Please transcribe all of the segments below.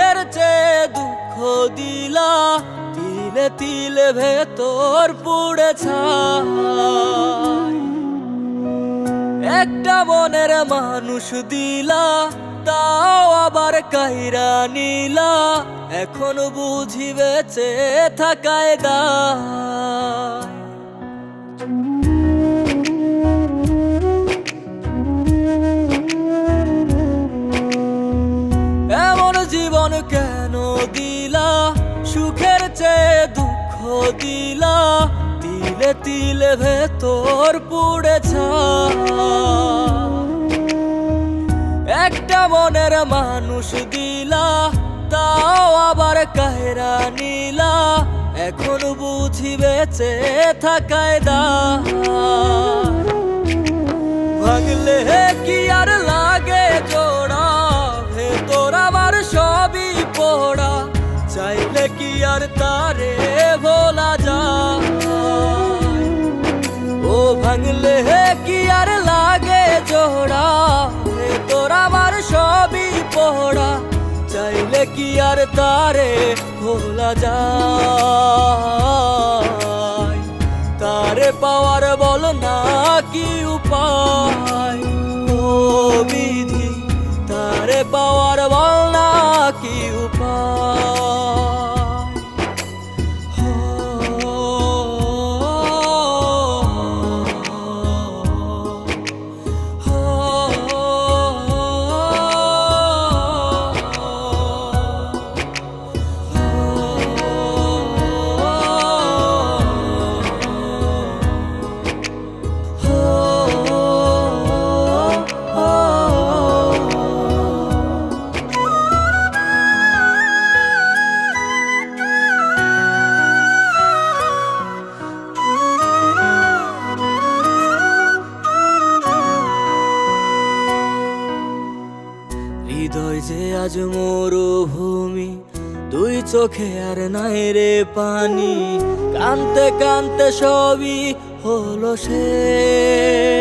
সুখের চেয়ে দুঃখ দিলা, তিলে তিলে ভেতর পুড়ে ছাই। একটা মনের মানুষ দিলা, তাও আবার কাইরা নিলা, এখন বুঝি বেঁচে থাকায় দায়। এমন জীবন কেন দিলা, সুখের চেয়ে দুঃখ দিলা, তিলে তিলে ভেতর পুড়ে ছাই। একটা মনের মানুষ দিলা, তাও আবার কাহেরা নিলা, এখন বুঝি বেঁচে থাকায় দায়। ভাঙলে কি আর লাগে জোড়া, ভেতর আমার সবই পোড়া, চাইলে কি আর তারে ভোলা যায়। ও ভাঙলে কি আর লাগে জোড়া, ভেতর আমার সবই পোড়া, চাইলে কি আর তারে ভোলা যায়। তারে পাওয়ার বল না কি উপায়, ও বিধি তারে পাওয়ার বল না কি উপায়। হৃদয় যে আজ মরুভূমি, দুই চোখে আর নাই রে পানি, কানতে কানতে সবই হলো শেষ।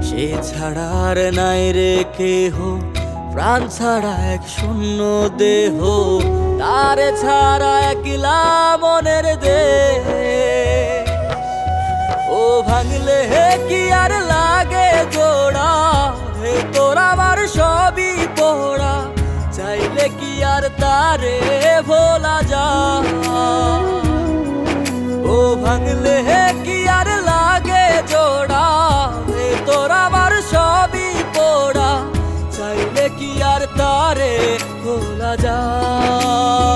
সে ছাড়া আর নাই রে কেহ, প্রাণ ছাড়া এক শূন্য দেহ, তারে ছাড়া একলা মনের দেহ। ও ভাঙলে কি আর লাগে জোড়া, ভেতর আমার সবই পোড়া, চাইলে কি আর তারে ভোলা যায়। ও ভাঙলে কি আর লাগে জোড়া, ভেতর আমার সবই পোড়া, চাইলে কি আর তারে ভোলা যায়।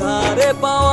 তারে পাওয়া